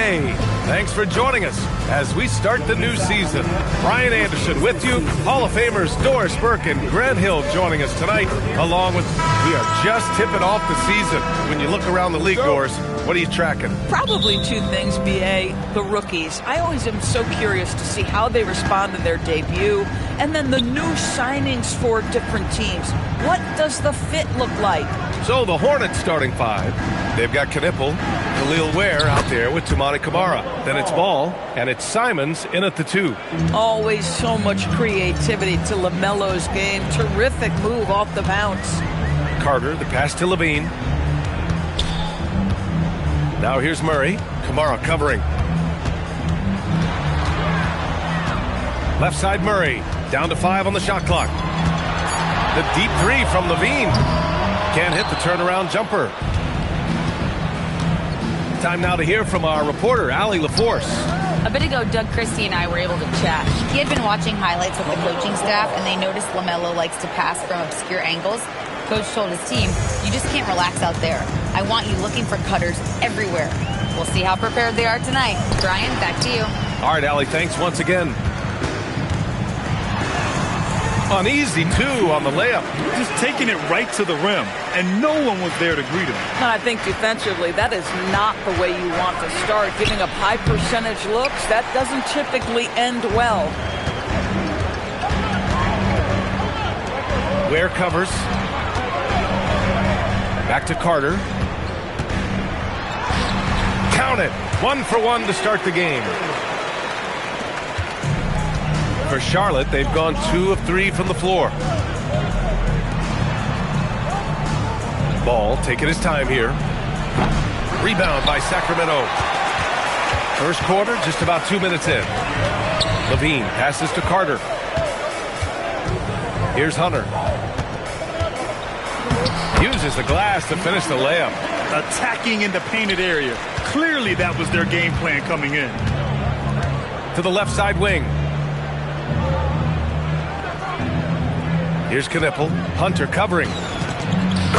Hey, thanks for joining us as we start the new season. Brian Anderson with you, Hall of Famers Doris Burke and Grant Hill joining us tonight, along with, we are just tipping off the season. When you look around the league, Doris, what are you tracking? Probably two things, B.A. The rookies. I always am so curious to see how they respond to their debut. And then the new signings for different teams. What does the fit look like? So the Hornets starting five. They've got Knipple, Khalil Ware out there with Toumani Camara. Then it's Ball, and it's Simons in at the 2. Always so much creativity to LaMelo's game. Terrific move off the bounce. Carter, the pass to Levine. Now here's Murray. Camara covering. Left side Murray. Down to 5 on the shot clock. The deep 3 from Levine. Can't hit the turnaround jumper. Time now to hear from our reporter, Allie LaForce. A bit ago, Doug Christie and I were able to chat. He had been watching highlights with the coaching staff, and they noticed LaMelo likes to pass from obscure angles. Coach told his team, you just can't relax out there. I want you looking for cutters everywhere. We'll see how prepared they are tonight. Brian, back to you. All right, Allie, thanks once again. Uneasy, too, on the layup. Just taking it right to the rim, and no one was there to greet him. And I think defensively, that is not the way you want to start. Giving up high percentage looks, that doesn't typically end well. Ware covers. Back to Carter. Count it. 1 for 1 to start the game. For Charlotte, they've gone 2 of 3 from the floor. Ball taking his time here. Rebound by Sacramento. First quarter, just about 2 minutes in. Levine passes to Carter. Here's Hunter. Uses the glass to finish the layup. Attacking in the painted area. Clearly that was their game plan coming in. To the left side wing. Here's Knipple. Hunter covering.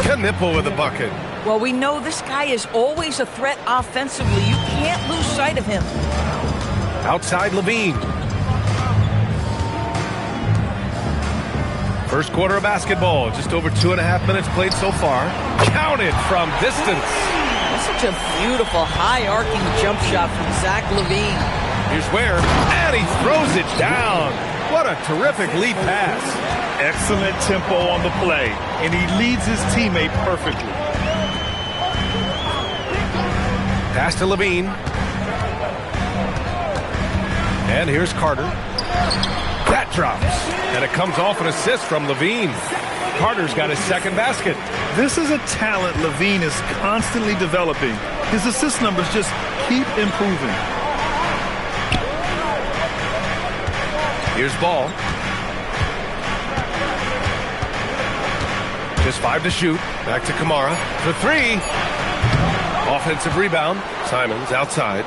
Knipple with a bucket. Well, we know this guy is always a threat offensively. You can't lose sight of him. Outside Levine. First quarter of basketball. Just over 2.5 minutes played so far. Counted from distance. That's such a beautiful high-arcing jump shot from Zach Levine. Here's Ware. And he throws it down. What a terrific lead pass. Excellent tempo on the play, and he leads his teammate perfectly. Pass to Levine. And here's Carter. That drops. And it comes off an assist from Levine. Carter's got his second basket. This is a talent Levine is constantly developing. His assist numbers just keep improving. Here's Ball. Just 5 to shoot. Back to Camara for 3. Offensive rebound. Simons outside.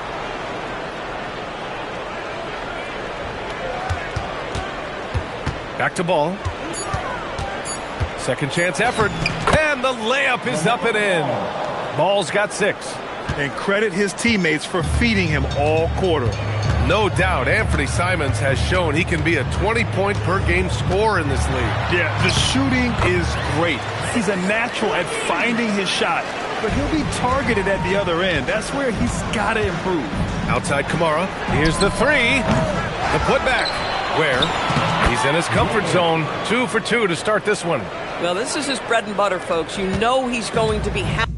Back to Ball. Second chance effort. And the layup is up and in. Ball's got 6. And credit his teammates for feeding him all quarter. No doubt, Anthony Simons has shown he can be a 20-point-per-game scorer in this league. Yeah, the shooting is great. He's a natural at finding his shot, but he'll be targeted at the other end. That's where he's got to improve. Outside Camara. Here's the 3. The putback. Where he's in his comfort zone. 2 for 2 to start this one. Well, this is his bread and butter, folks. You know he's going to be happy.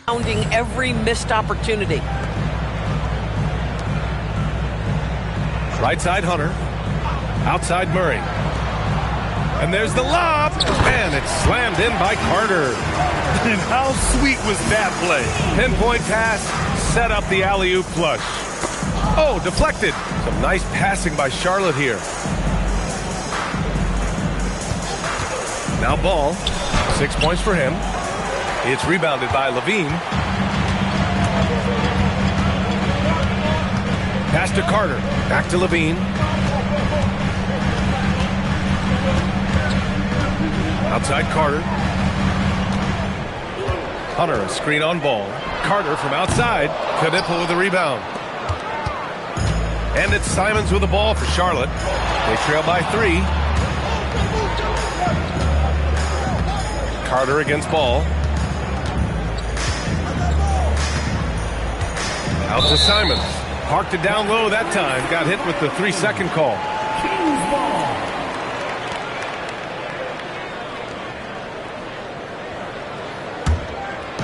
Pounding every missed opportunity. Right side Hunter. Outside Murray. And there's the lob. And it's slammed in by Carter. And how sweet was that play? Pinpoint pass. Set up the alley-oop flush. Oh, deflected. Some nice passing by Charlotte here. Now Ball. 6 points for him. It's rebounded by Levine. Pass to Carter. Back to Levine. Outside Carter. Hunter, a screen on Ball. Carter from outside. Knipple with the rebound. And it's Simons with the ball for Charlotte. They trail by 3. Carter against Ball. Out to Simons. Parked it down low that time. Got hit with the 3-second call.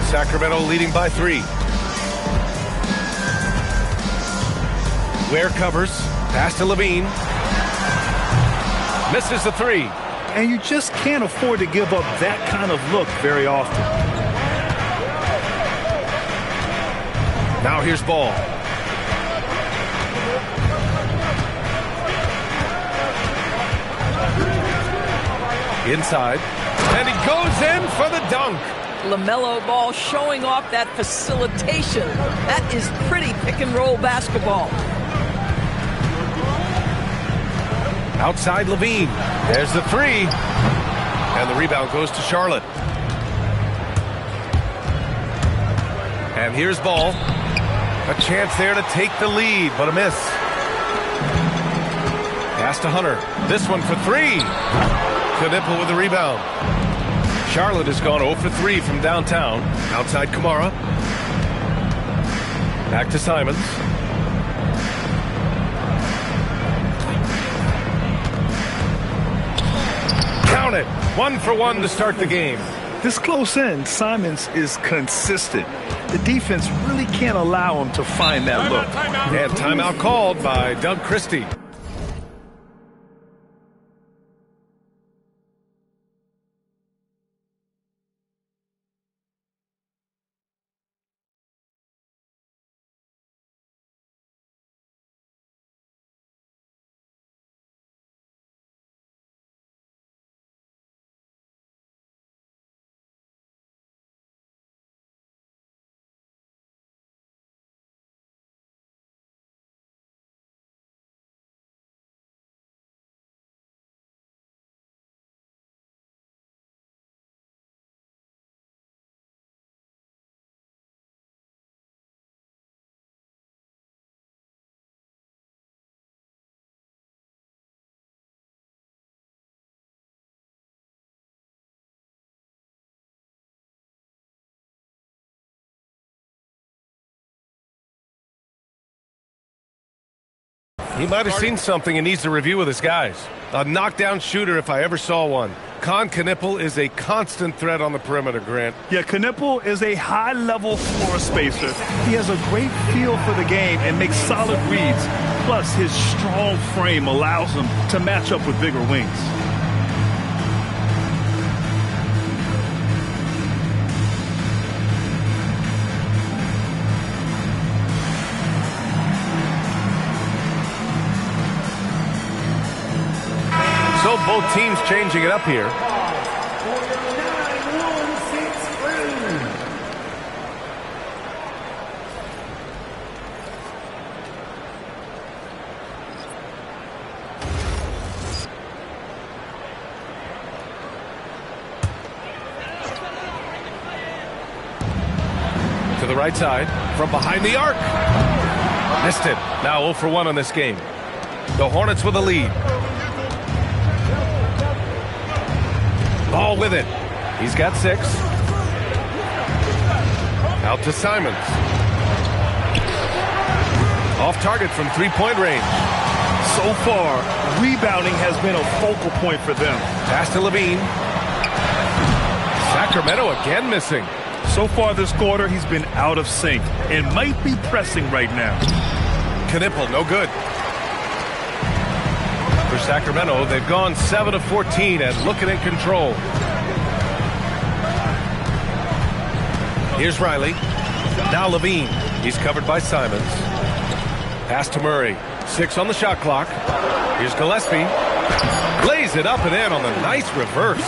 Sacramento leading by 3. Ware covers. Pass to Levine. Misses the 3. And you just can't afford to give up that kind of look very often. Now here's Ball. Inside. And he goes in for the dunk. LaMelo Ball showing off that facilitation. That is pretty pick-and-roll basketball. Outside Levine. There's the 3. And the rebound goes to Charlotte. And here's Ball. A chance there to take the lead, but a miss. Pass to Hunter. This one for 3. Knipple with the rebound. Charlotte has gone 0 for 3 from downtown. Outside Kamara. Back to Simons. Count it. 1 for 1 to start the game. This close in, Simons is consistent. The defense really can't allow him to find that look. And timeout called by Doug Christie. He might have seen something and needs to review with his guys. A knockdown shooter if I ever saw one. Knipple is a constant threat on the perimeter, Grant. Yeah, Knipple is a high-level floor spacer. He has a great feel for the game and makes solid reads. Plus, his strong frame allows him to match up with bigger wings. So both teams changing it up here. To the right side, from behind the arc. Missed it. Now 0 for 1 on this game. The Hornets with a lead. Ball with it. He's got 6. Out to Simons. Off target from 3-point range. So far, rebounding has been a focal point for them. Pass to Levine. Sacramento again missing. So far this quarter, he's been out of sync and might be pressing right now. Knipple, no good. For Sacramento, they've gone 7 of 14 and looking in control. Here's Riley. Now Levine. He's covered by Simons. Pass to Murray. 6 on the shot clock. Here's Gillespie. Lays it up and in on the nice reverse.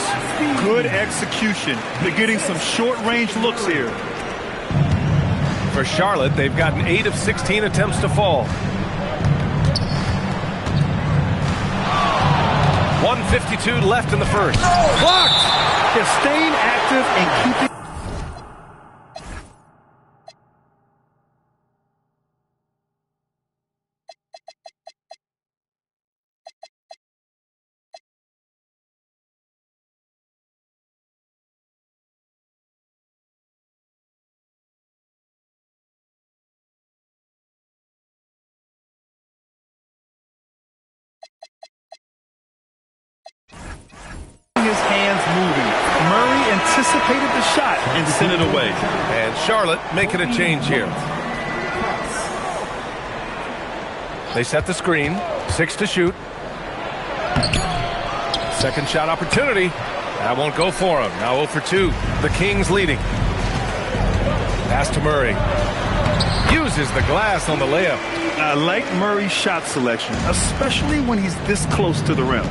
Good execution. They're getting some short-range looks here. For Charlotte, they've gotten 8 of 16 attempts to fall. 1:52 left in the first. Blocked! They're staying active and keeping... his hands moving. Murray anticipated the shot and sent it away. And Charlotte making a change here. They set the screen. 6 to shoot. Second shot opportunity. That won't go for him. Now 0 for 2. The Kings leading. Pass to Murray. Uses the glass on the layup. I like Murray's shot selection, especially when he's this close to the rim.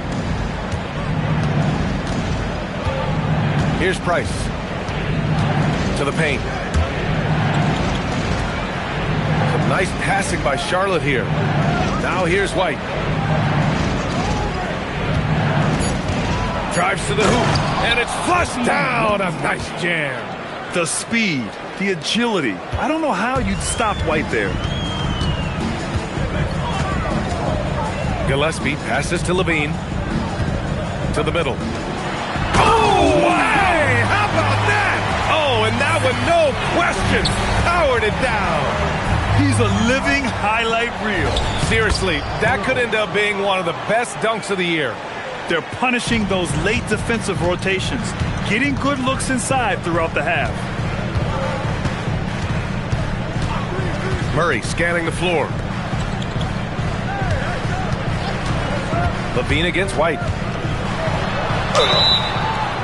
Here's Price. To the paint. Some nice passing by Charlotte here. Now here's White. Drives to the hoop. And it's flushed down. A nice jam. The speed, the agility. I don't know how you'd stop White there. Gillespie passes to Levine. To the middle. Oh, hey! How about that? Oh, and that one, no question, powered it down. He's a living highlight reel. Seriously, that could end up being one of the best dunks of the year. They're punishing those late defensive rotations, getting good looks inside throughout the half. Murray scanning the floor. Levine against White.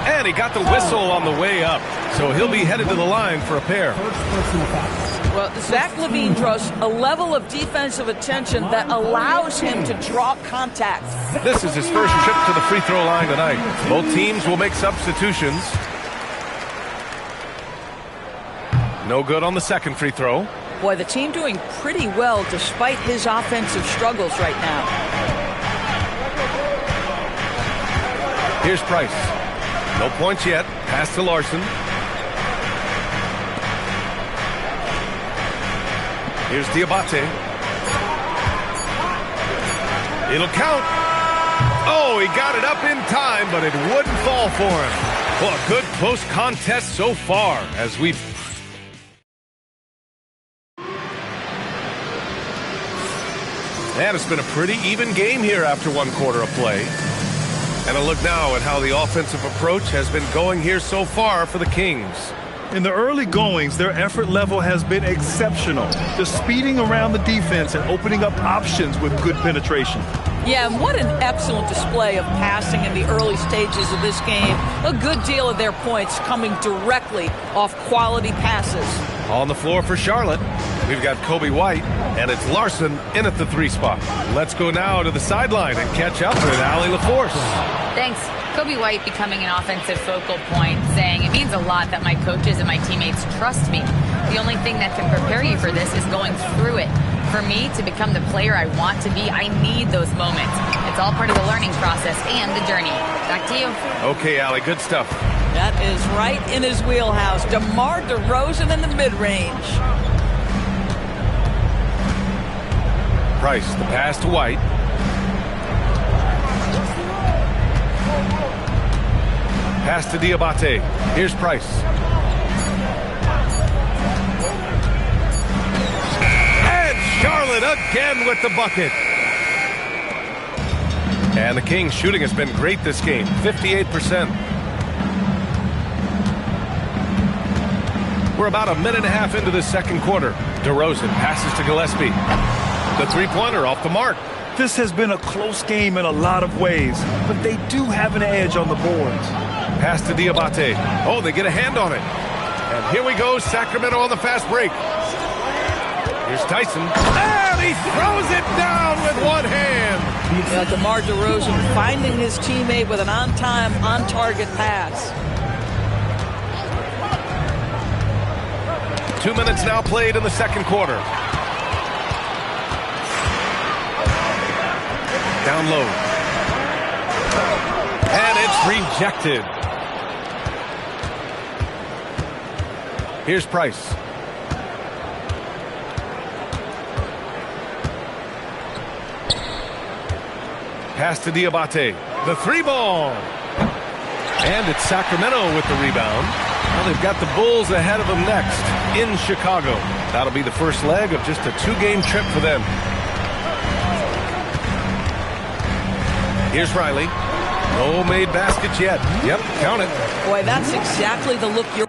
And he got the whistle on the way up, so he'll be headed to the line for a pair. Well, Zach LaVine draws a level of defensive attention that allows him to draw contact. This is his first trip to the free throw line tonight. Both teams will make substitutions. No good on the second free throw. Boy, the team doing pretty well despite his offensive struggles right now. Here's Price. No points yet. Pass to Larson. Here's Diabate. It'll count. Oh, he got it up in time, but it wouldn't fall for him. Well, a good close contest so far as we've... And it's been a pretty even game here after one quarter of play. And a look now at how the offensive approach has been going here so far for the Kings. In the early goings, their effort level has been exceptional. Just speeding around the defense and opening up options with good penetration. Yeah, and what an excellent display of passing in the early stages of this game. A good deal of their points coming directly off quality passes. On the floor for Charlotte, we've got Kobe White, and it's Larson in at the 3 spot. Let's go now to the sideline and catch up with Allie LaForce. Thanks. Kobe White becoming an offensive focal point, saying it means a lot that my coaches and my teammates trust me. The only thing that can prepare you for this is going through it. For me to become the player I want to be, I need those moments. It's all part of the learning process and the journey. Back to you. Okay, Allie, good stuff. That is right in his wheelhouse. DeMar DeRozan in the mid-range. Price, the pass to White. Pass to Diabate. Here's Price. And Charlotte again with the bucket. And the Kings shooting has been great this game, 58%. We're about a minute and a half into this second quarter. DeRozan passes to Gillespie. The three-pointer off the mark. This has been a close game in a lot of ways, but they do have an edge on the boards. Pass to Diabate. Oh, they get a hand on it. And here we go, Sacramento on the fast break. Here's Tyson. And he throws it down with one hand. Yeah, DeMar DeRozan finding his teammate with an on-time, on-target pass. 2 minutes now played in the second quarter. Down low. And it's rejected. Here's Price. Pass to Diabate. The three ball. And it's Sacramento with the rebound. Well, they've got the Bulls ahead of them next in Chicago. That'll be the first leg of just a two-game trip for them. Here's Riley. No made baskets yet. Yep, count it. Boy, that's exactly the look you're...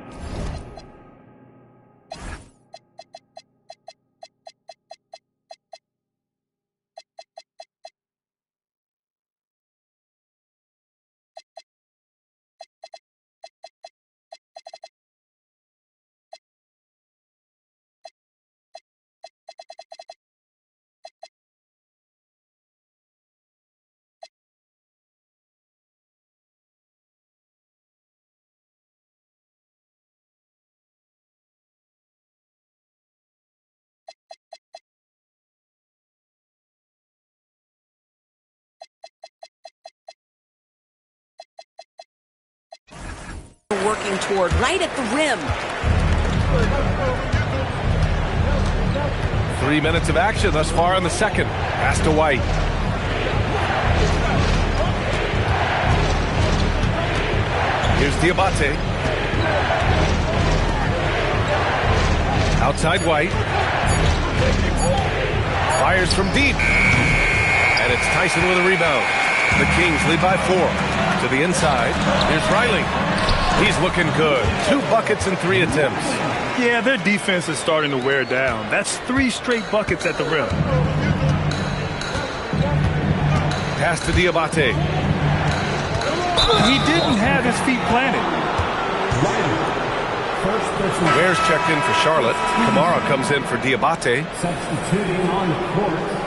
working toward right at the rim. 3 minutes of action thus far in the second. Pass to White. Here's Diabate. Outside White. Fires from deep. And it's Tyson with a rebound. The Kings lead by 4. To the inside. Here's Riley. He's looking good. 2 buckets in 3 attempts. Yeah, their defense is starting to wear down. That's 3 straight buckets at the rim. Pass to Diabate. He didn't have his feet planted. Ware's checked in for Charlotte. Kamara comes in for Diabate. Substituting on the court.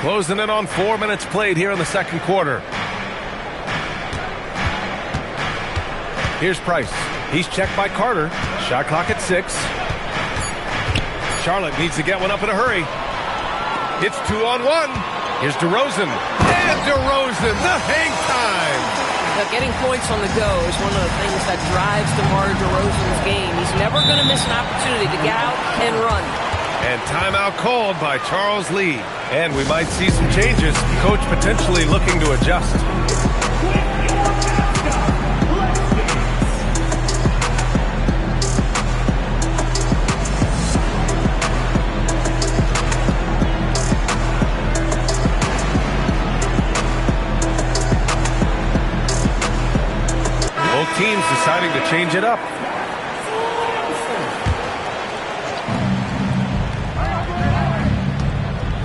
Closing in on 4 minutes played here in the second quarter. Here's Price. He's checked by Carter. Shot clock at 6. Charlotte needs to get one up in a hurry. It's 2-on-1. Here's DeRozan. And DeRozan, the hang time. Now, getting points on the go is one of the things that drives DeMar DeRozan's game. He's never going to miss an opportunity to get out and run. And timeout called by Charles Lee. And we might see some changes. Coach potentially looking to adjust. Both teams deciding to change it up.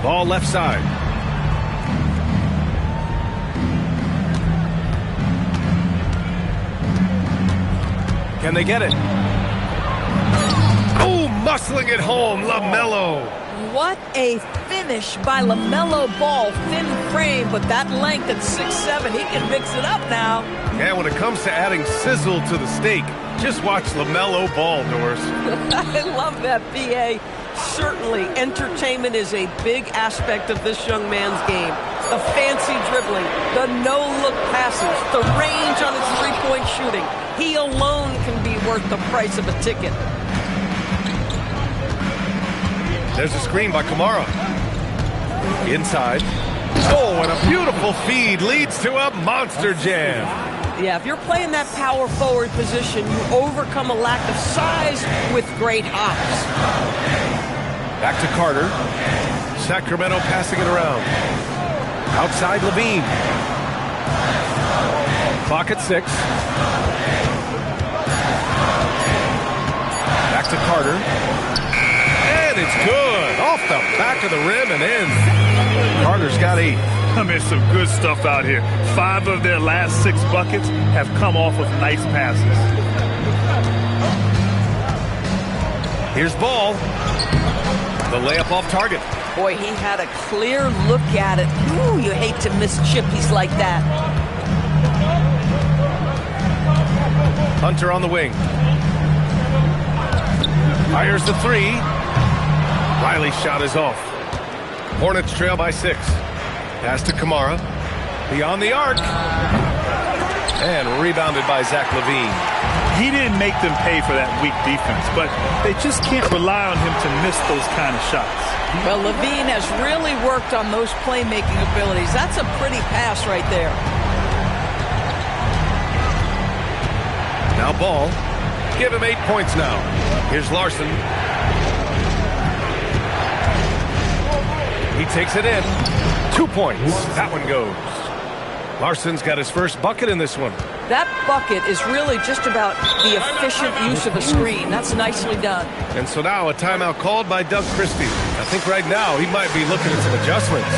Ball left side. Can they get it? Oh, muscling it home, LaMelo. What a finish by LaMelo Ball. Thin frame, but that length at 6'7", he can mix it up now. And when it comes to adding sizzle to the steak, just watch LaMelo Ball, Doris. I love that, B.A. Certainly, entertainment is a big aspect of this young man's game. The fancy dribbling, the no-look passes, the range on his three-point shooting. He alone can be worth the price of a ticket. There's a screen by Kamara. Inside. Oh, and a beautiful feed leads to a monster jam. Yeah, if you're playing that power forward position, you overcome a lack of size with great hops. Back to Carter. Sacramento passing it around. Outside Levine. Clock at 6. Back to Carter. And it's good. Off the back of the rim and in. Carter's got 8. I mean, some good stuff out here. 5 of their last 6 buckets have come off of nice passes. Here's Ball. The layup off target. Boy, he had a clear look at it. Ooh, you hate to miss chippies like that. Hunter on the wing. Fires the 3. Riley's shot is off. Hornets trail by 6. Pass to Kamara. Beyond the arc. And rebounded by Zach LaVine. He didn't make them pay for that weak defense, but they just can't rely on him to miss those kind of shots. Well, LaVine has really worked on those playmaking abilities. That's a pretty pass right there. Now Ball. Give him 8 points now. Here's Larson. He takes it in. 2 points. That one goes. Larson's got his first bucket in this one. That bucket is really just about the efficient use of a screen. That's nicely done. And so now a timeout called by Doug Christie. I think right now he might be looking at some adjustments.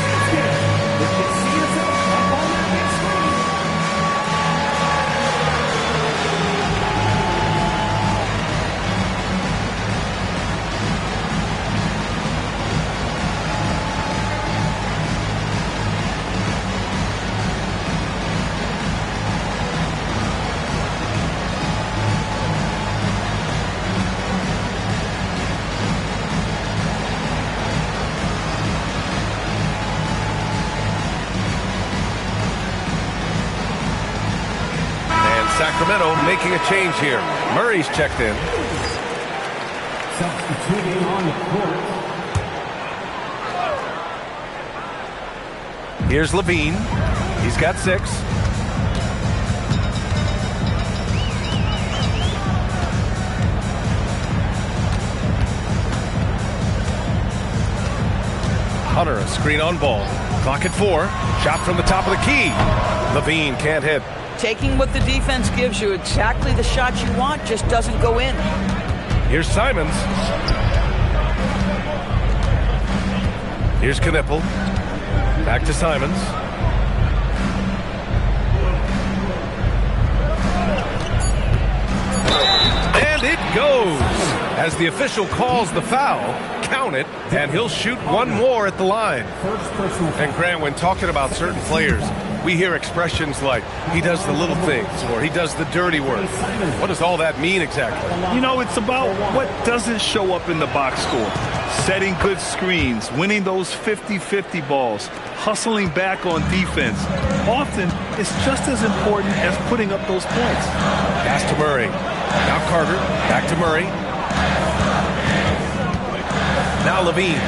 Sacramento making a change here. Murray's checked in. Substituting on the court. Here's Levine. He's got 6. Hunter, a screen on Ball. Clock at 4. Shot from the top of the key. Levine can't hit. Taking what the defense gives you, exactly the shot you want, just doesn't go in. Here's Simons. Here's Knipple. Back to Simons. And it goes. As the official calls the foul, count it, and he'll shoot one more at the line. And Grant, when talking about certain players, we hear expressions like, he does the little things, or he does the dirty work. What does all that mean exactly? You know, it's about what doesn't show up in the box score. Setting good screens, winning those 50-50 balls, hustling back on defense. Often, it's just as important as putting up those points. Pass to Murray. Now Carter. Back to Murray. Now Levine.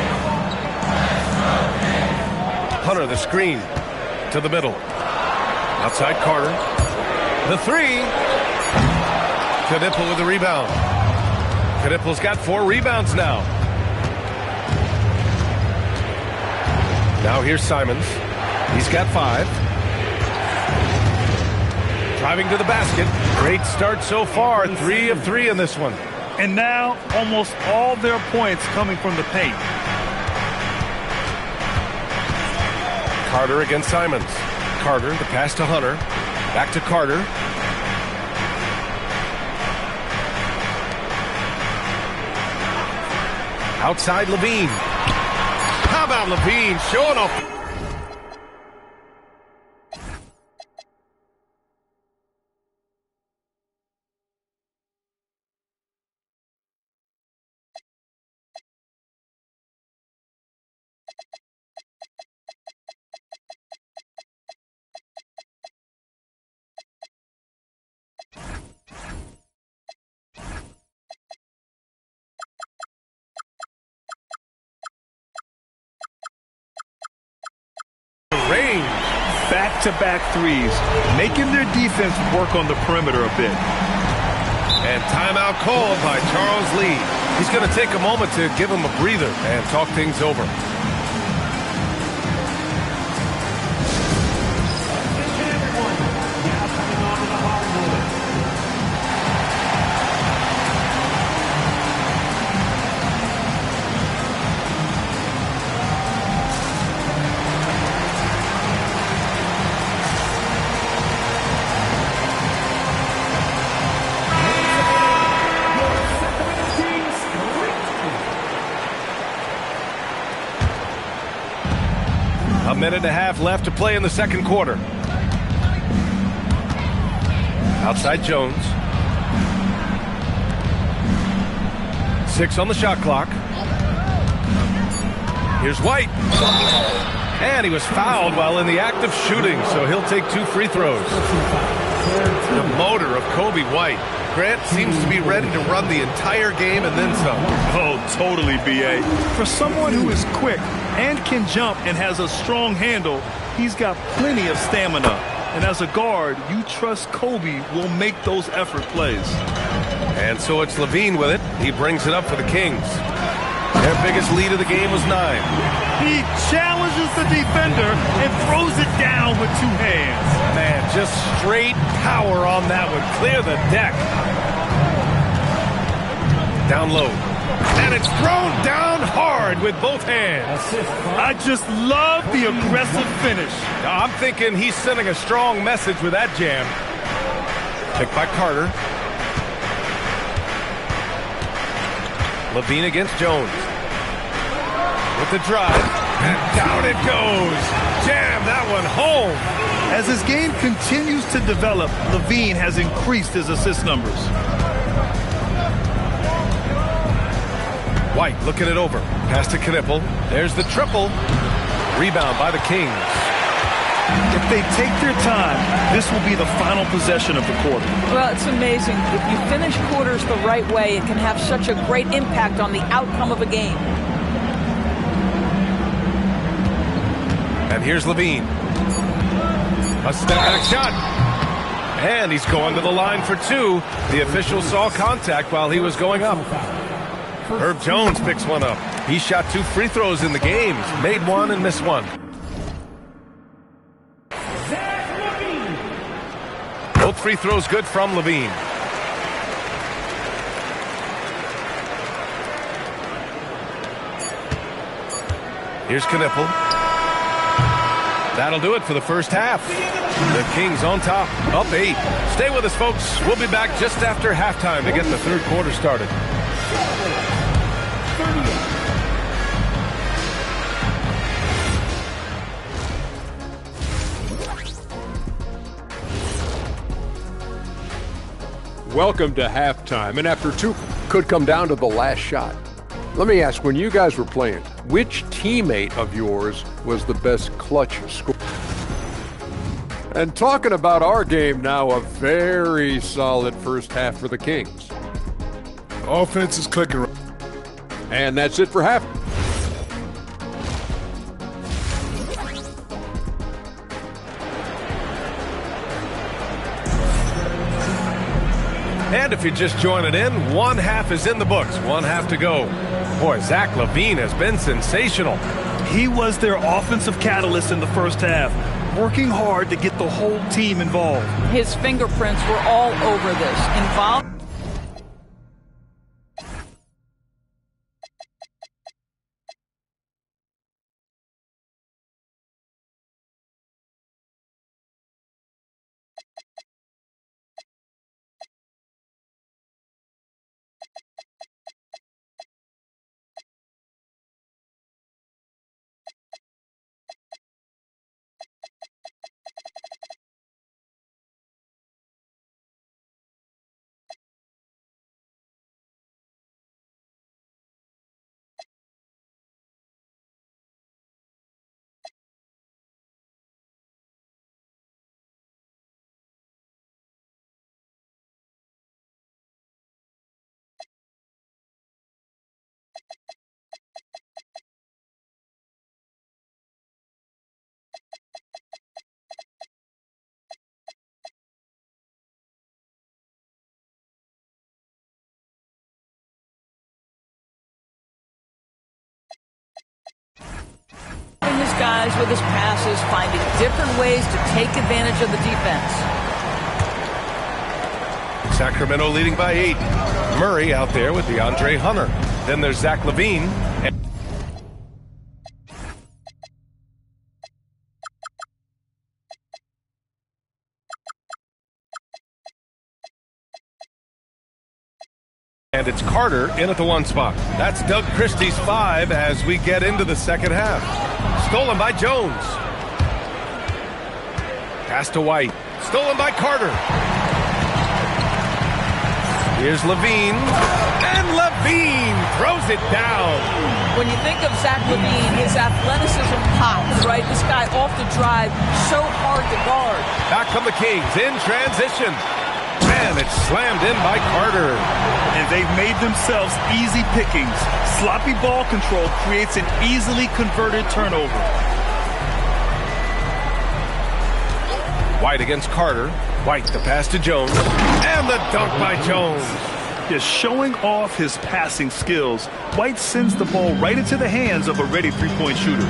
Hunter, the screen. To the middle. Outside Carter. The 3. Knipple with the rebound. Knipple's got 4 rebounds now. Now here's Simons. He's got 5. Driving to the basket. Great start so far. 3 of 3 in this one. And now almost all their points coming from the paint. Carter against Simons. Carter, the pass to Hunter. Back to Carter. Outside Levine. How about Levine showing off? Range. Back-to-back threes, making their defense work on the perimeter a bit. And timeout called by Charles Lee. He's going to take a moment to give him a breather and talk things over. minute and a half left to play in the second quarter. Outside Jones. 6 on the shot clock. Here's White. And he was fouled while in the act of shooting, so he'll take 2 free throws. The motor of Kobe White. Grant seems to be ready to run the entire game and then some. Oh, totally, B.A. For someone who is quick and can jump and has a strong handle, he's got plenty of stamina. And as a guard, you trust Kobe will make those effort plays. And so it's Levine with it. He brings it up for the Kings. Their biggest lead of the game was 9. He challenges the defender and throws it down with 2 hands. Man, just straight power on that one. Clear the deck. Down low. And it's thrown down hard with both hands. I just love the aggressive finish. I'm thinking he's sending a strong message with that jam. Picked by Carter. Levine against Jones. With the drive. And down it goes. Jam that one home. As his game continues to develop, Levine has increased his assist numbers. White looking it over. Pass to Knipple. There's the triple. Rebound by the Kings. If they take their time, this will be the final possession of the quarter. Well, it's amazing. If you finish quarters the right way, it can have such a great impact on the outcome of a game. And here's Levine. A step back shot. And he's going to the line for 2. The official saw contact while he was going up. Herb Jones picks one up. He shot 2 free throws in the game. Made 1 and missed 1. Both free throws good from Levine. Here's Knipple. That'll do it for the first half. The Kings on top, up 8. Stay with us, folks. We'll be back just after halftime to get the third quarter started. Welcome to halftime, and after 2 could come down to the last shot. Let me ask, when you guys were playing, which teammate of yours was the best clutch scorer? And talking about our game now, a very solid first half for the Kings. Offense is clicking. And that's it for half. And if you're just joining in, 1 half is in the books. 1 half to go. Boy, Zach LaVine has been sensational. He was their offensive catalyst in the first half, working hard to get the whole team involved. His fingerprints were all over this. Involved. His guys with his passes, finding different ways to take advantage of the defense. Sacramento leading by 8. Murray out there with DeAndre Hunter. Then there's Zach LaVine. And it's Carter in at the 1 spot. That's Doug Christie's 5 as we get into the second half. Stolen by Jones. Pass to White. Stolen by Carter. Here's Levine. And Levine throws it down. When you think of Zach Levine, his athleticism pops, right? This guy off the drive, so hard to guard. Back come the Kings in transition. And it's slammed in by Carter. And they've made themselves easy pickings. Sloppy ball control creates an easily converted turnover. White against Carter. White, the pass to Jones. And the dunk by Jones. Just showing off his passing skills, White sends the ball right into the hands of a ready three-point shooter.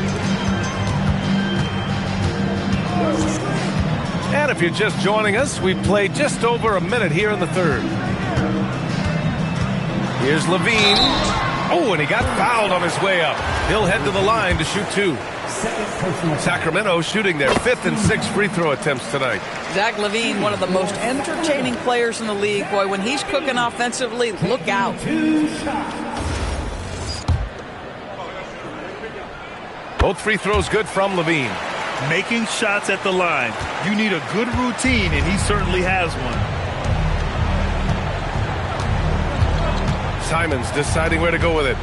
And if you're just joining us, we've played just over a minute here in the third. Here's Levine. Oh, and he got fouled on his way up. He'll head to the line to shoot two. Sacramento shooting their 5th and 6th free throw attempts tonight. Zach Levine, one of the most entertaining players in the league. Boy, when he's cooking offensively, look out. Both free throws good from Levine. Making shots at the line. You need a good routine, and he certainly has one. Simons deciding where to go with it.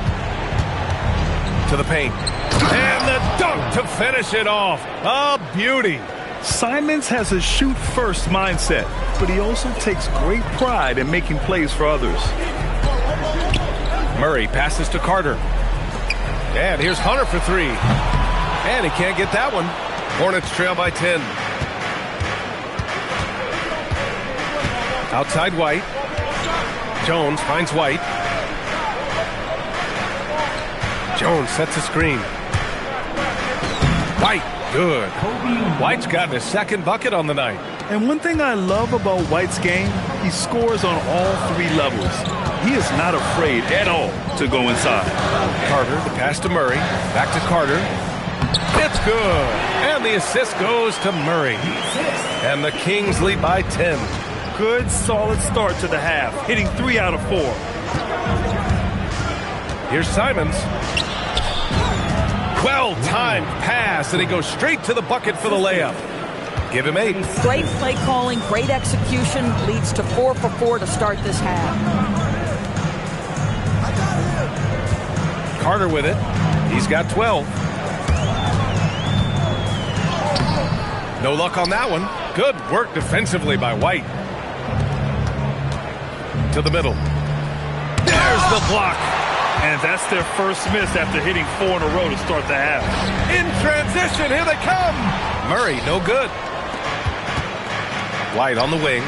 To the paint. And the dunk to finish it off. A beauty. Simons has a shoot-first mindset, but he also takes great pride in making plays for others. Murray passes to Carter. And here's Hunter for three. And he can't get that one. Hornets trail by 10. Outside White. Jones finds White. Jones sets a screen. White, good. White's gotten his second bucket on the night. And one thing I love about White's game, he scores on all three levels. He is not afraid at all to go inside. Carter, the pass to Murray. Back to Carter. It's good. And the assist goes to Murray. And the Kings lead by 10. Good, solid start to the half, hitting 3 out of 4. Here's Simons. Well-timed pass, and he goes straight to the bucket for the layup. Give him 8. Great play calling, great execution, leads to 4 for 4 to start this half. Carter with it. He's got 12. No luck on that one. Good work defensively by White. To the middle. There's the block. And that's their first miss after hitting 4 in a row to start the half. In transition, here they come. Murray, no good. White on the wing.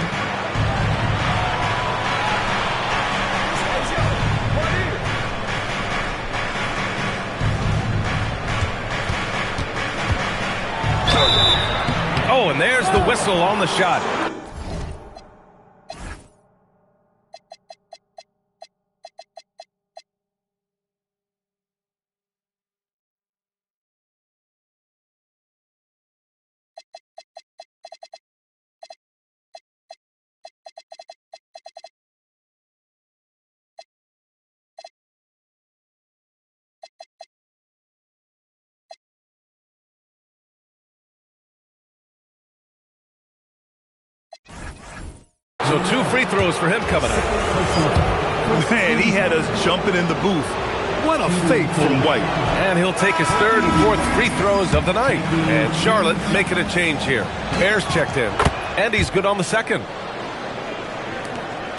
Oh, and there's the whistle on the shot. So 2 free throws for him coming up. Man, he had us jumping in the booth. What a fake from White. And he'll take his 3rd and 4th free throws of the night. And Charlotte making a change here. Bears checked in. And he's good on the 2nd.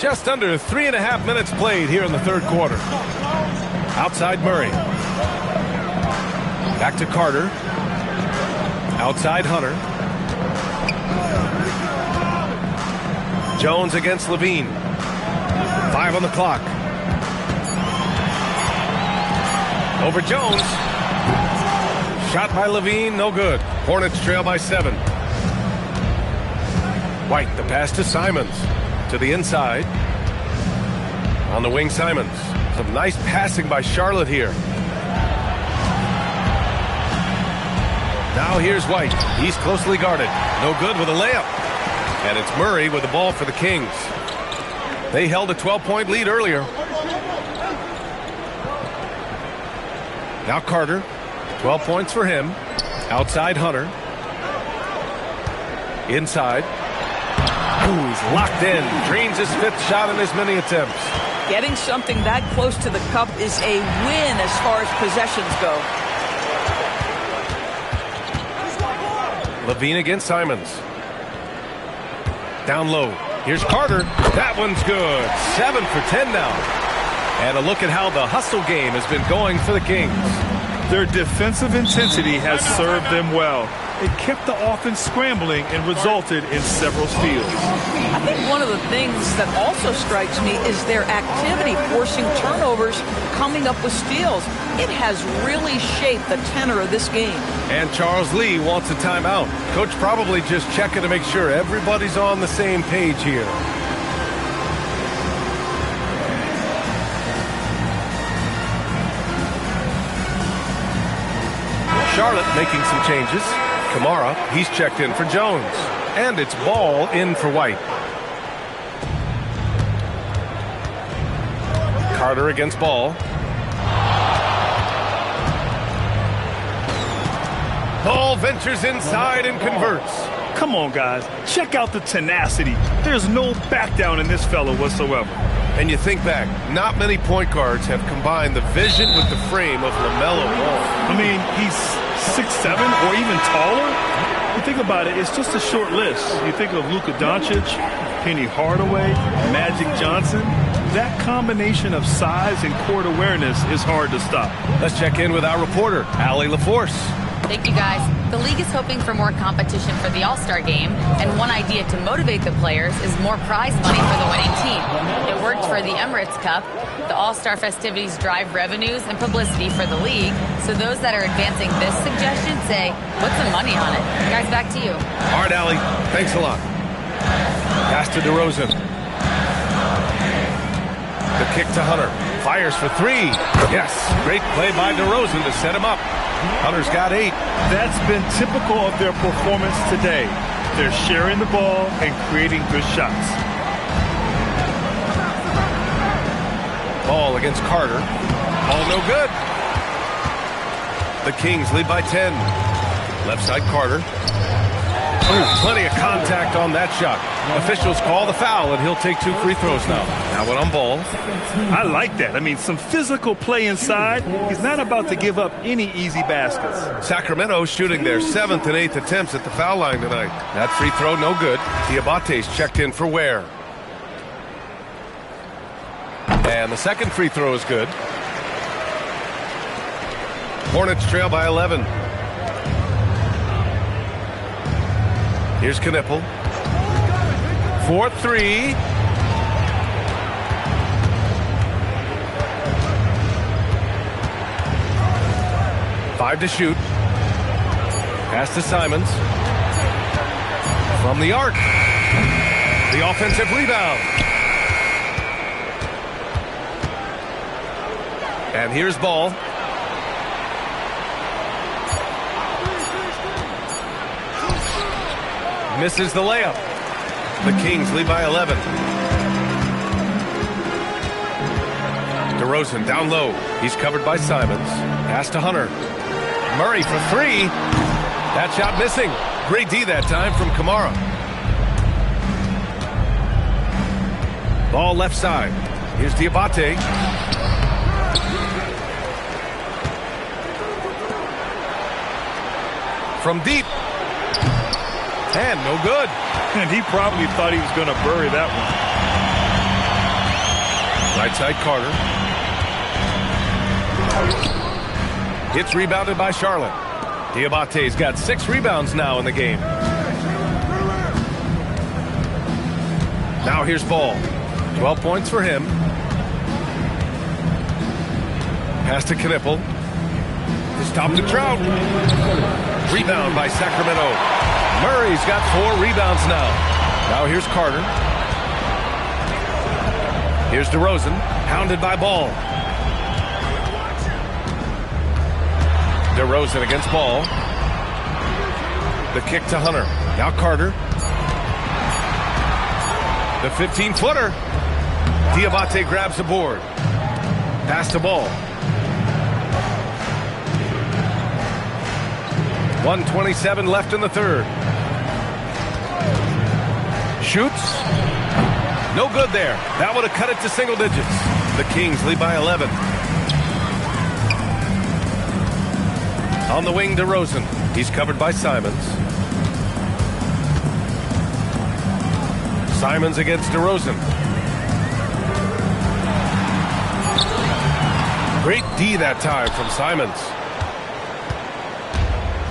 Just under 3.5 minutes played here in the 3rd quarter. Outside Murray. Back to Carter. Outside Hunter. Jones against Levine. 5 on the clock. Over Jones. Shot by Levine, no good. Hornets trail by 7. White, the pass to Simons. To the inside. On the wing, Simons. Some nice passing by Charlotte here. Now here's White. He's closely guarded. No good with a layup. And it's Murray with the ball for the Kings. They held a 12-point lead earlier. Now Carter. 12 points for him. Outside Hunter. Inside. Ooh, he's locked in. Drains his 5th shot in as many attempts. Getting something that close to the cup is a win as far as possessions go. Levine against Simons. Down low. Here's Carter. That one's good. 7 for 10 now. And a look at how the hustle game has been going for the Kings. Their defensive intensity has served them well. It kept the offense scrambling and resulted in several steals. I think one of the things that also strikes me is their activity forcing turnovers, coming up with steals. It has really shaped the tenor of this game. And Charles Lee wants a timeout. Coach probably just checking to make sure everybody's on the same page here. Charlotte making some changes. Kamara, he's checked in for Jones. And it's Ball in for White. Carter against Ball. Ball ventures inside and converts. Come on, guys. Check out the tenacity. There's no back down in this fella whatsoever. And you think back, not many point guards have combined the vision with the frame of LaMelo Ball. I mean, he's 6'7" or even taller. You think about it, it's just a short list. You think of Luka Doncic, Penny Hardaway, Magic Johnson. That combination of size and court awareness is hard to stop. Let's check in with our reporter, Allie LaForce. Thank you, guys. The league is hoping for more competition for the All-Star game, and one idea to motivate the players is more prize money for the winning team. It worked for the Emirates Cup. The All-Star festivities drive revenues and publicity for the league, so those that are advancing this suggestion say, what's the money on it? Guys, back to you. All right, Allie. Thanks a lot. Pass to DeRozan. The kick to Hunter. Fires for 3. Yes, great play by DeRozan to set him up. Hunter's got 8. That's been typical of their performance today. They're sharing the ball and creating good shots. Ball against Carter. Ball no good. The Kings lead by 10. Left side Carter. Ooh, plenty of contact on that shot. Officials call the foul, and he'll take 2 free throws now. Now one on Ball. I like that. I mean, some physical play inside. He's not about to give up any easy baskets. Sacramento shooting their 7th and 8th attempts at the foul line tonight. That free throw no good. Diabate's checked in for Ware. And the second free throw is good. Hornets trail by 11. Here's Knipple. 4-3. Five to shoot. Pass to Simons. From the arc. The offensive rebound. And here's Ball. Misses the layup. The Kings lead by 11. DeRozan down low. He's covered by Simons. Pass to Hunter. Murray for 3. That shot missing. Great D that time from Kamara. Ball left side. Here's Diabate. From deep. And no good. And he probably thought he was going to bury that one. Right side Carter. It's rebounded by Charlotte. Diabate's got 6 rebounds now in the game. Now here's Ball. 12 points for him. Pass to Knipple. To stop the Trout. Rebound by Sacramento. Murray's got 4 rebounds now. Now here's Carter. Here's DeRozan, hounded by Ball. DeRozan against Ball. The kick to Hunter. Now Carter. The 15-footer. Diabate grabs the board. Pass to Ball. 1:27 left in the third. Shoots. No good there. That would have cut it to single digits. The Kings lead by 11. On the wing, DeRozan. He's covered by Simons. Simons against DeRozan. Great D that time from Simons.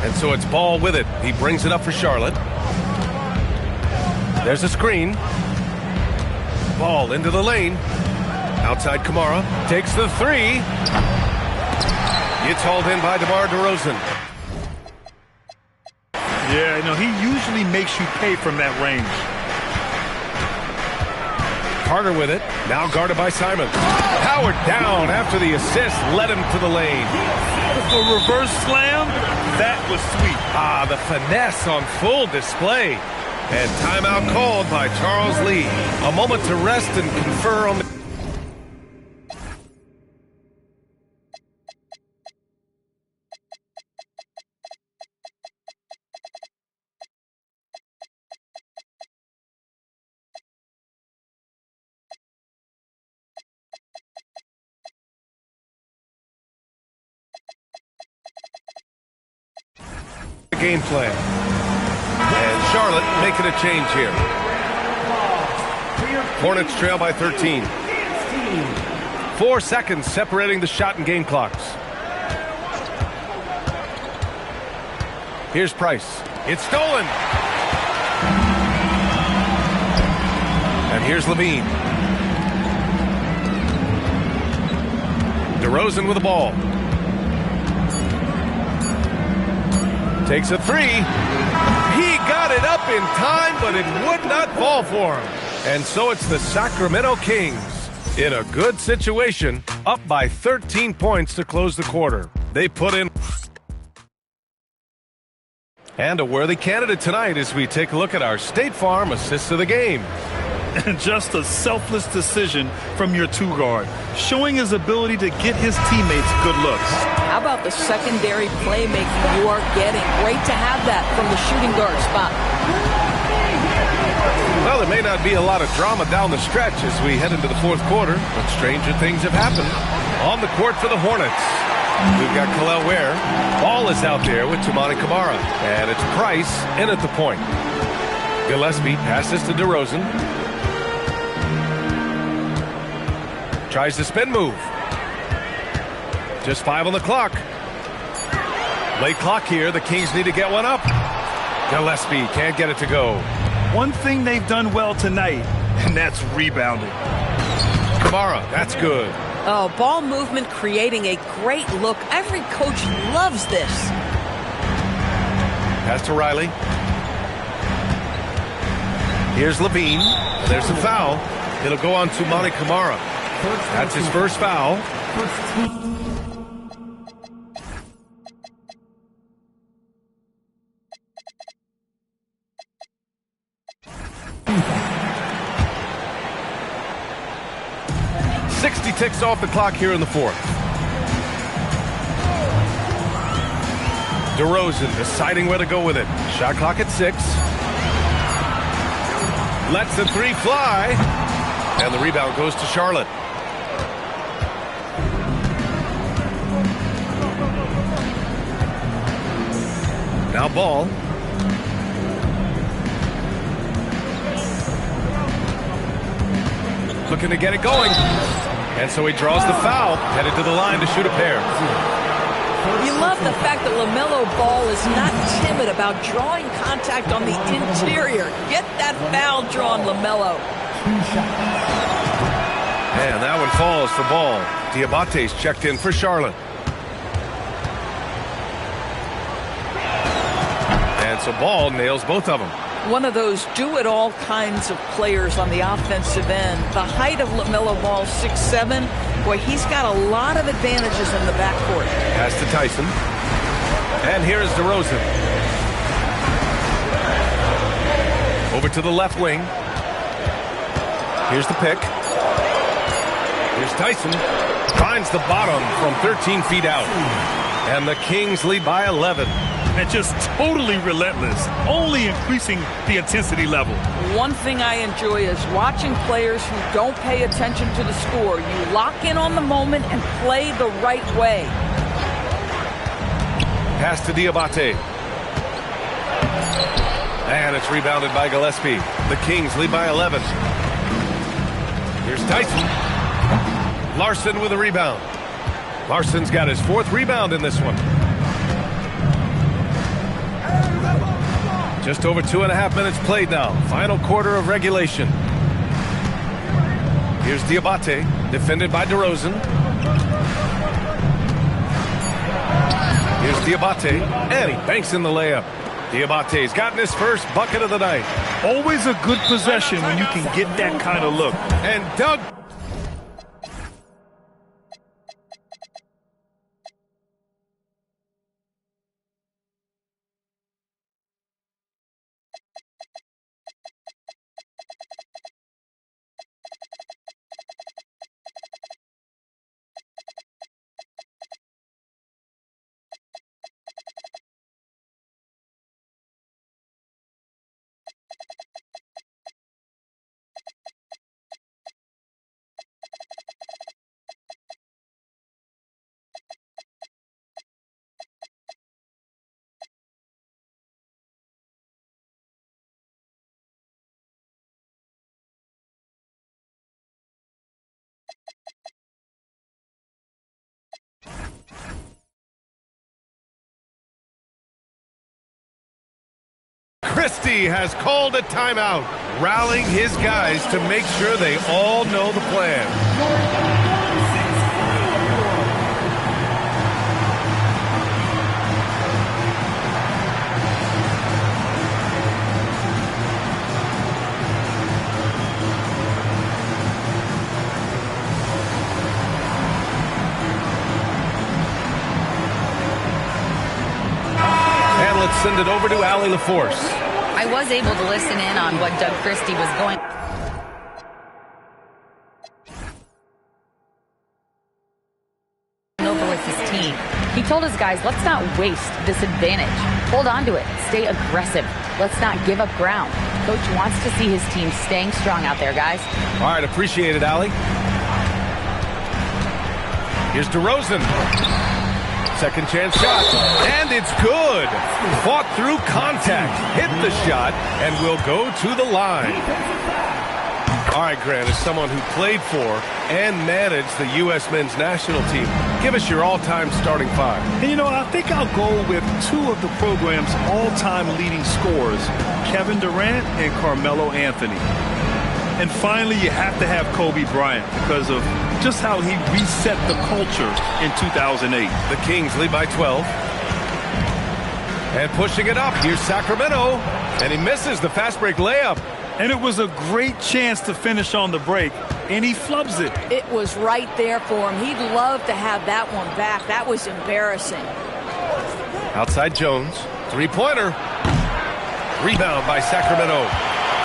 And so it's Ball with it. He brings it up for Charlotte. There's a screen. Ball into the lane. Outside Kamara. Takes the three. It's hauled in by DeMar DeRozan. Yeah, he usually makes you pay from that range. Carter with it. Now guarded by Simons. Howard down after the assist. Led him to the lane. The reverse slam. That was sweet. The finesse on full display. And timeout called by Charles Lee. A moment to rest and confer on the... game plan. And Charlotte making a change here. Hornets trail by 13. 4 seconds separating the shot and game clocks. Here's Price. It's stolen. And here's Levine. DeRozan with the ball. Takes a three. He got it up in time, but it would not fall for him. And so it's the Sacramento Kings in a good situation, up by 13 points to close the quarter. They put in... And a worthy candidate tonight as we take a look at our State Farm assist of the game. And just a selfless decision from your two guard, showing his ability to get his teammates good looks. How about the secondary playmaking you are getting? Great to have that from the shooting guard spot. Well, there may not be a lot of drama down the stretch as we head into the fourth quarter, but stranger things have happened. On the court for the Hornets, we've got Khalil Ware. Ball is out there with Toumani Camara, and it's Price in at the point. Gillespie passes to DeRozan. Tries the spin move. Just 5 on the clock. Late clock here. The Kings need to get one up. Gillespie can't get it to go. One thing they've done well tonight, and that's rebounding. Kamara, that's good. Oh, ball movement creating a great look. Every coach loves this. Pass to Riley. Here's Levine. There's a foul. It'll go on to Toumani Camara. That's his first foul. Ticks off the clock here in the fourth. DeRozan deciding where to go with it. Shot clock at 6. Lets the three fly. And the rebound goes to Charlotte. Now Ball. Looking to get it going. And so he draws the foul, headed to the line to shoot a pair. You love the fact that LaMelo Ball is not timid about drawing contact on the interior. Get that foul drawn, LaMelo. And that one falls for Ball. Diabate's checked in for Charlotte. And so Ball nails both of them. One of those do-it-all kinds of players on the offensive end. The height of LaMelo Ball, 6'7". Boy, he's got a lot of advantages in the backcourt. Pass to Tyson. And here's DeRozan. Over to the left wing. Here's the pick. Here's Tyson. Finds the bottom from 13 feet out. And the Kings lead by 11. and just totally relentless, only increasing the intensity level. One thing I enjoy is watching players who don't pay attention to the score. You lock in on the moment and play the right way. Pass to Diabate. And it's rebounded by Gillespie. The Kings lead by 11. Here's Tyson. Larson with a rebound. Larson's got his 4th rebound in this one. Just over 2.5 minutes played now. Final quarter of regulation. Here's Diabate, defended by DeRozan. Here's Diabate, and he banks in the layup. Diabate's gotten his first bucket of the night. Always a good possession when you can get that kind of look. And Doug. Christie has called a timeout, rallying his guys to make sure they all know the plan. And let's send it over to Allie LaForce. I was able to listen in on what Doug Christie was going over with his team. He told his guys, let's not waste this advantage. Hold on to it. Stay aggressive. Let's not give up ground. Coach wants to see his team staying strong out there, guys. All right, appreciate it, Allie. Here's DeRozan. Second chance shot, and it's good. Fought through contact, hit the shot, and will go to the line. All right, Grant, as someone who played for and managed the U.S. men's national team, give us your all-time starting 5. And you know, I think I'll go with 2 of the program's all-time leading scorers, Kevin Durant and Carmelo Anthony. And finally, you have to have Kobe Bryant because of just how he reset the culture in 2008. The Kings lead by 12. And pushing it up, here's Sacramento. And he misses the fast break layup. And it was a great chance to finish on the break, and he flubs it. It was right there for him. He'd love to have that one back. That was embarrassing. Outside Jones, three-pointer. Rebound by Sacramento.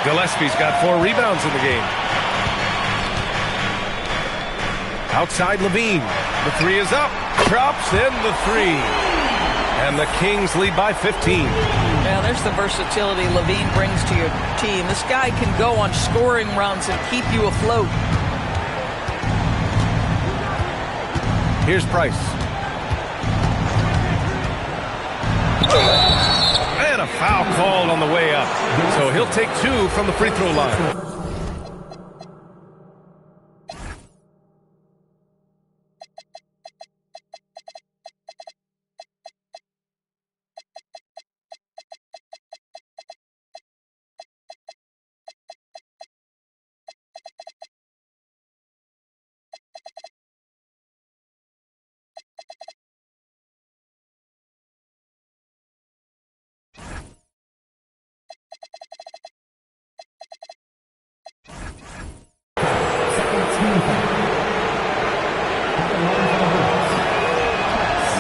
Gillespie's got 4 rebounds in the game. Outside Levine. The 3 is up. Drops in the 3. And the Kings lead by 15. Yeah, there's the versatility Levine brings to your team. This guy can go on scoring runs and keep you afloat. Here's Price. And a foul called on the way up. So he'll take 2 from the free throw line.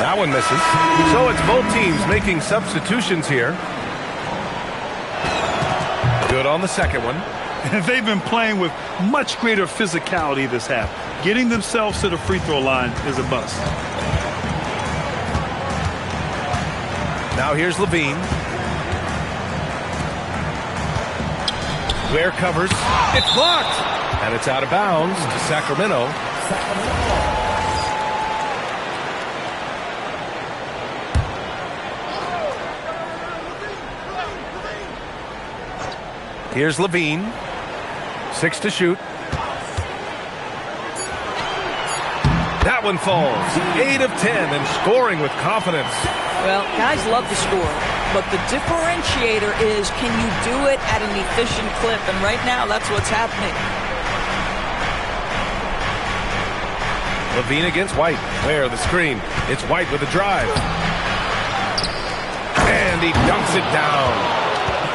That one misses. So it's both teams making substitutions here. Good on the second one. They've been playing with much greater physicality this half. Getting themselves to the free throw line is a must. Now here's Levine. Ware covers. It's blocked. And it's out of bounds to Sacramento. Here's Levine. 6 to shoot. That one falls. 8 of 10 and scoring with confidence. Well, guys love to score, but the differentiator is, can you do it at an efficient clip? And right now, that's what's happening. Levine against White. Ware the screen. It's White with a drive. And he dunks it down.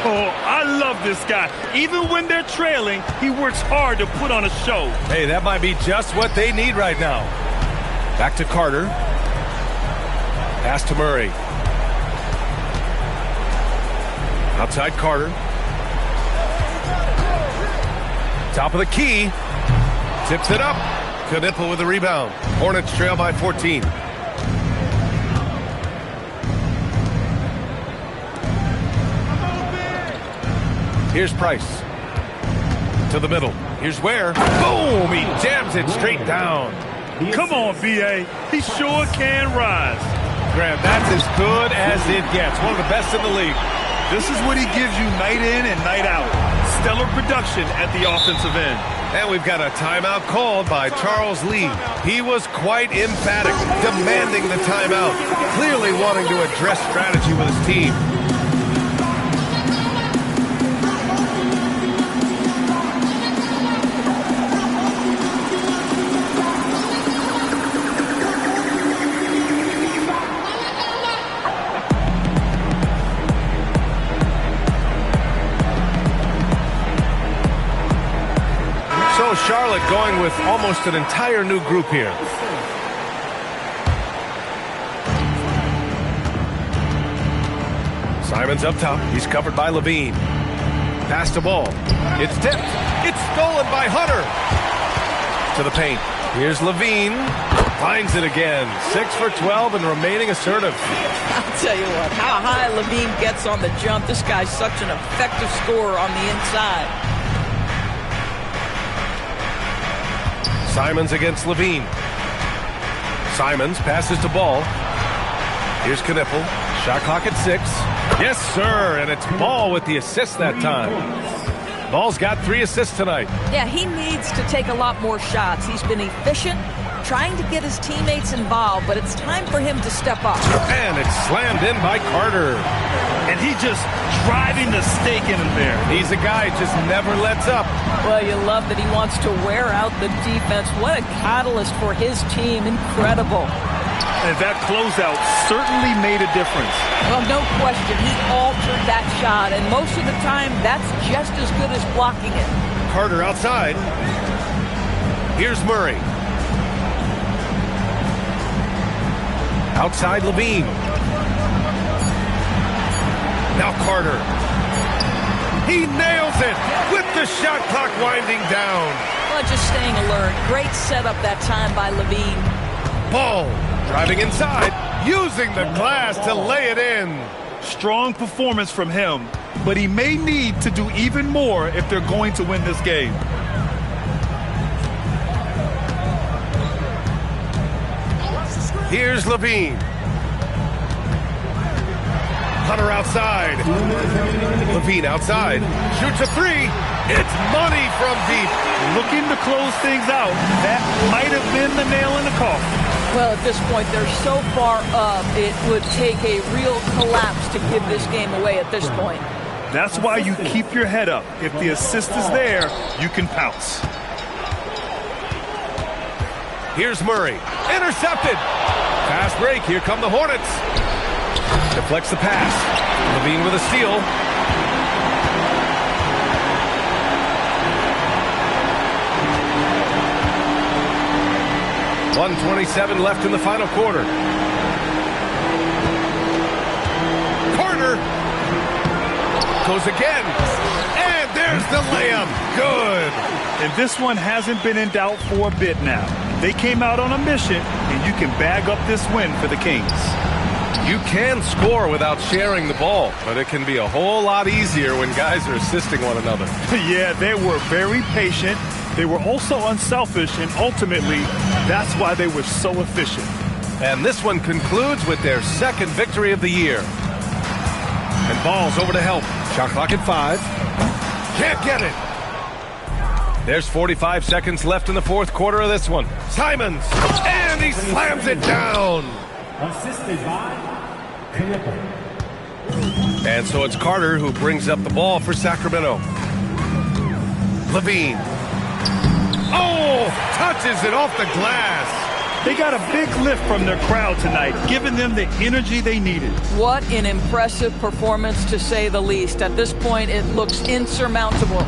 Oh, I love this guy. Even when they're trailing, he works hard to put on a show. Hey, that might be just what they need right now. Back to Carter. Pass to Murray. Outside Carter. Top of the key. Tips it up. Knipple with the rebound. Hornets trail by 14. Here's Price. To the middle. Here's Ware. Boom! He jams it straight down. Come on, B.A. He sure can rise. Graham, that's as good as it gets. One of the best in the league. This is what he gives you night in and night out. Stellar production at the offensive end. And we've got a timeout called by Charles Lee. He was quite emphatic, demanding the timeout, clearly wanting to address strategy with his team. Charlotte going with almost an entire new group here. Simons up top. He's covered by Levine. Pass the ball. It's tipped. It's stolen by Hunter. To the paint. Here's Levine. Finds it again. 6 for 12 and remaining assertive. I'll tell you what, how high Levine gets on the jump. This guy's such an effective scorer on the inside. Simons against Levine. Simons passes to Ball. Here's Knipple. Shot clock at 6. Yes, sir. And it's Ball with the assist that time. Ball's got 3 assists tonight. Yeah, he needs to take a lot more shots. He's been efficient, trying to get his teammates involved, but it's time for him to step up. And it's slammed in by Carter. And he just driving the stake in him there. He's a guy who just never lets up. Well, you love that he wants to wear out the defense. What a catalyst for his team. Incredible. And that closeout certainly made a difference. Well, no question. He altered that shot, and most of the time, that's just as good as blocking it. Carter outside. Here's Murray. Outside Levine. Now Carter. He nails it with the shot clock winding down. Well, just staying alert. Great setup that time by Levine. Ball driving inside, using the glass to lay it in. Strong performance from him, but he may need to do even more if they're going to win this game. Here's Levine. Hunter outside. Levine outside. Shoots a 3. It's money from deep. Looking to close things out. That might have been the nail in the coffin. Well, at this point, they're so far up, it would take a real collapse to give this game away at this point. That's why you keep your head up. If the assist is there, you can pounce. Here's Murray. Intercepted. Fast break. Here come the Hornets. Deflects the pass. Levine with a steal. .127 left in the final quarter. Carter goes again. And there's the layup. Good. And this one hasn't been in doubt for a bit now. They came out on a mission, and you can bag up this win for the Kings. You can score without sharing the ball, but it can be a whole lot easier when guys are assisting one another. Yeah, they were very patient. They were also unselfish, and ultimately, that's why they were so efficient. And this one concludes with their second victory of the year. And ball's over to help. Shot clock at 5. Can't get it. There's 45 seconds left in the fourth quarter of this one. Simons, and he slams it down. Assisted by Knipper. And so it's Carter who brings up the ball for Sacramento. Levine. Oh, touches it off the glass. They got a big lift from their crowd tonight, giving them the energy they needed. What an impressive performance, to say the least. At this point, it looks insurmountable.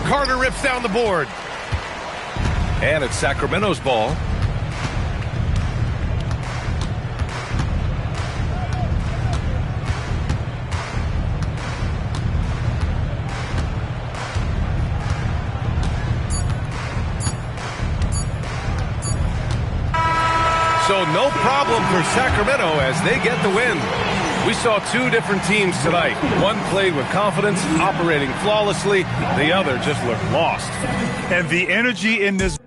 Carter rips down the board. And it's Sacramento's ball. So no problem for Sacramento as they get the win. We saw two different teams tonight. One played with confidence, operating flawlessly. The other just looked lost. And the energy in this